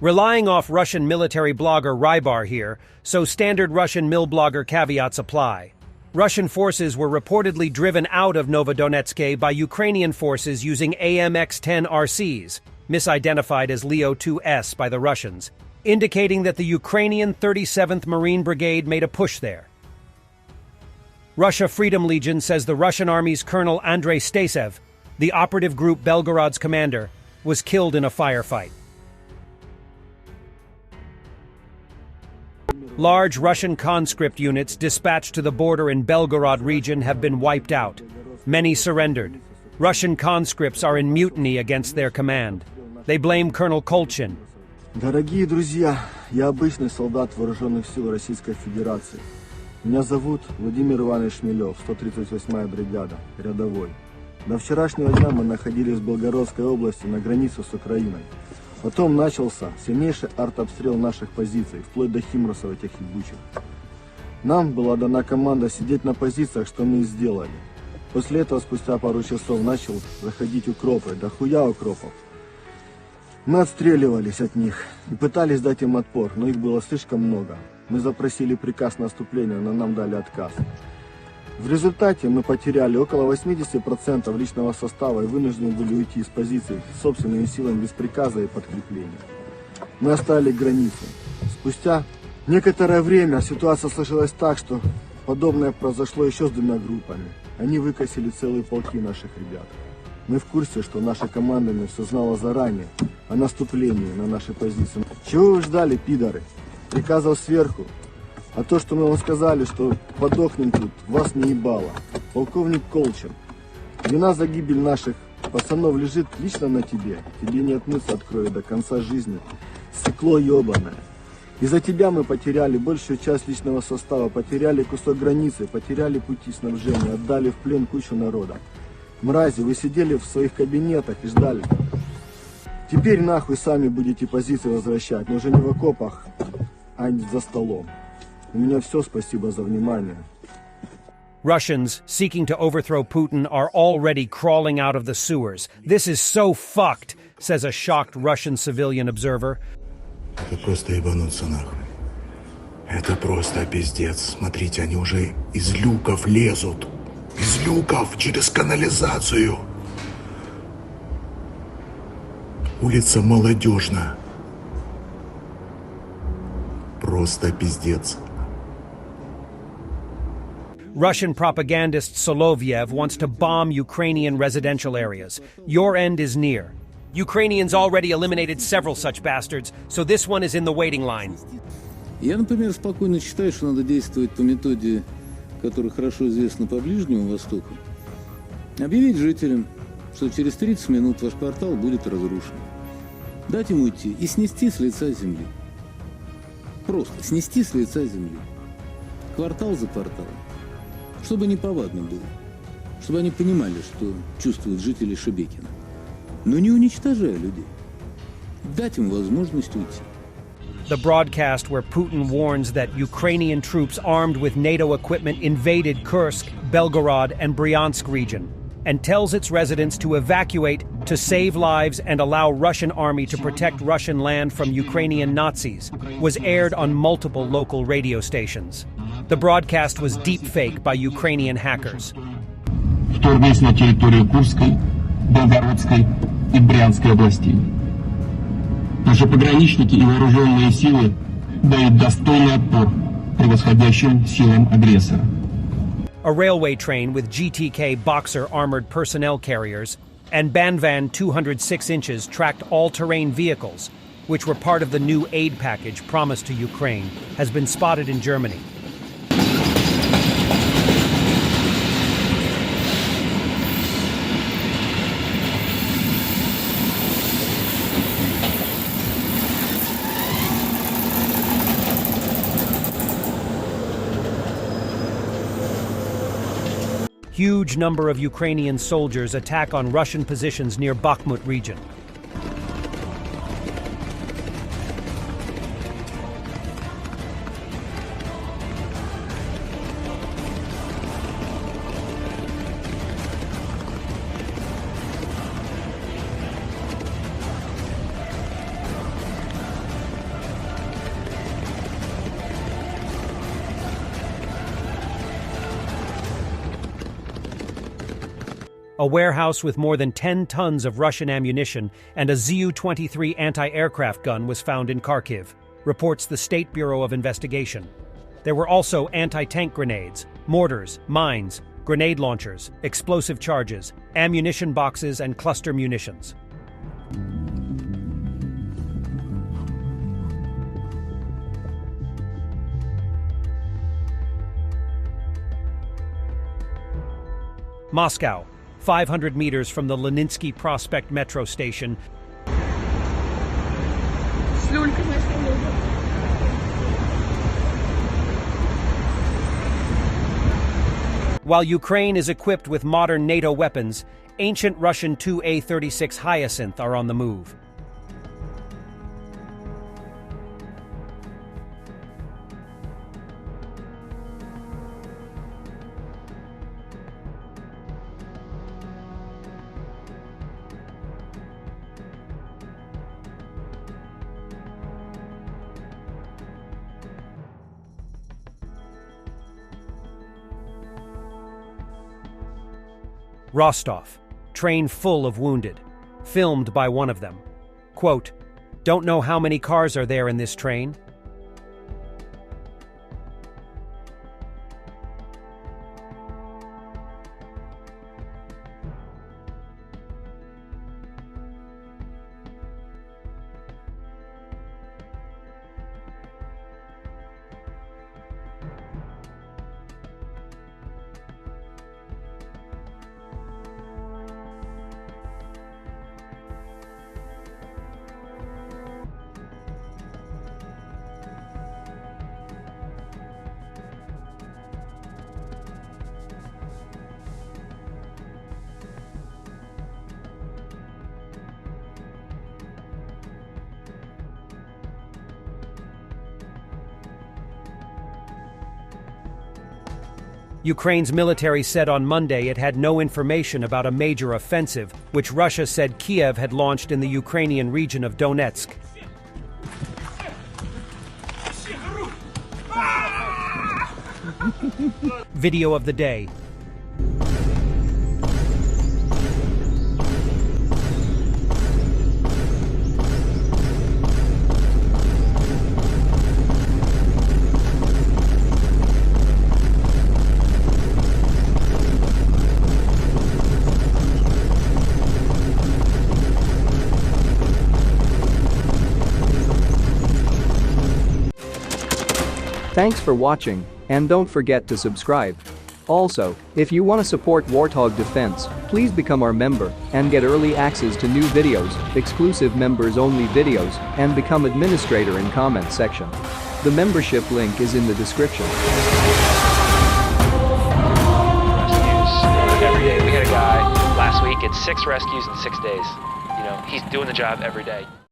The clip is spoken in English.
Relying off Russian military blogger Rybar here, so standard Russian mil blogger caveats apply. Russian forces were reportedly driven out of Novodonetsk by Ukrainian forces using AMX-10 RCs, misidentified as Leo 2S by the Russians, indicating that the Ukrainian 37th Marine Brigade made a push there. Russia Freedom Legion says the Russian Army's Colonel Andrei Stasev, the operative group Belgorod's commander, was killed in a firefight. Large Russian conscript units dispatched to the border in Belgorod region have been wiped out. Many surrendered. Russian conscripts are in mutiny against their command. They blame Colonel Kolchin. Дорогие друзья, я обычный солдат вооруженных сил Российской Федерации. Меня зовут Владимир Иванович Шмелев, 138-я бригада, рядовой. До вчерашнего дня мы находились в Белгородской области на границе с Украиной. Потом начался сильнейший артобстрел наших позиций, вплоть до Химросов этих ебучих. Нам была дана команда сидеть на позициях, что мы и сделали. После этого, спустя пару часов, начал заходить укропы, дохуя укропов. Мы отстреливались от них и пытались дать им отпор, но их было слишком много. Мы запросили приказ наступления, но нам дали отказ. В результате мы потеряли около 80% личного состава и вынуждены были уйти из позиций собственными силами без приказа и подкрепления. Мы оставили границу. Спустя некоторое время ситуация сложилась так, что подобное произошло еще с двумя группами. Они выкосили целые полки наших ребят. Мы в курсе, что наше командование все знало заранее о наступлении на наши позиции. Чего вы ждали, пидоры? Приказов сверху. А то, что мы вам сказали, что подохнем тут, вас не ебало. Полковник Колчин, вина за гибель наших пацанов лежит лично на тебе. Тебе не отмыться от крови до конца жизни. Стекло ебаное. Из-за тебя мы потеряли большую часть личного состава, потеряли кусок границы, потеряли пути снабжения, отдали в плен кучу народа. Мрази, вы сидели в своих кабинетах и ждали. Теперь нахуй сами будете позиции возвращать, но уже не в окопах, а за столом. У меня все, спасибо за внимание. Russians seeking to overthrow Putin are already crawling out of the sewers. This is so fucked, says a shocked Russian civilian observer. Это просто ебануться нахуй. Это просто пиздец. Смотрите, они уже из люков лезут. Из люков через канализацию. Улица Молодежная. Просто пиздец. Russian propagandist Solovyev wants to bomb Ukrainian residential areas. Your end is near. Ukrainians already eliminated several such bastards, so this one is in the waiting line. Я, например, спокойно считаю, что надо действовать по методе, которая хорошо известна по Ближнему Востоку. Объявить жителям, что через 30 минут ваш квартал будет разрушен. Дать им уйти и снести с лица земли. Просто снести с лица земли. Квартал за кварталом. Чтобы неповадно было. Чтобы они понимали, что чувствуют жители Шебекина. Но не уничтожая людей. Дать им возможность уйти. The broadcast where Putin warns that Ukrainian troops armed with NATO equipment invaded Kursk, Belgorod, and Bryansk region, and tells its residents to evacuate to save lives and allow Russian army to protect Russian land from Ukrainian Nazis, was aired on multiple local radio stations. The broadcast was deepfake by Ukrainian hackers. Вторглись на территорию Курской, Белгородской и Брянской областей. Наши пограничники и вооруженные силы дают достойный отпор превосходящим силам агрессора. A railway train with GTK Boxer armored personnel carriers and Banvan 206 inches tracked all-terrain vehicles, which were part of the new aid package promised to Ukraine, has been spotted in Germany. Huge number of Ukrainian soldiers attack on Russian positions near Bakhmut region. A warehouse with more than 10 tons of Russian ammunition and a Zu-23 anti-aircraft gun was found in Kharkiv, reports the State Bureau of Investigation. There were also anti-tank grenades, mortars, mines, grenade launchers, explosive charges, ammunition boxes, and cluster munitions. Moscow, 500 meters from the Leninsky Prospect metro station. While Ukraine is equipped with modern NATO weapons, ancient Russian Tu-A-36 Hyacinth are on the move. Rostov, train full of wounded, filmed by one of them. Quote, "Don't know how many cars are there in this train?" Ukraine's military said on Monday it had no information about a major offensive, which Russia said Kiev had launched in the Ukrainian region of Donetsk. Video of the day. Thanks for watching, and don't forget to subscribe. Also, if you want to support Warthog Defense, please become our member and get early access to new videos, exclusive members-only videos, and become administrator in comment section. The membership link is in the description. Rescues every day. We had a guy last week, it's 6 rescues in 6 days. You know, he's doing the job every day.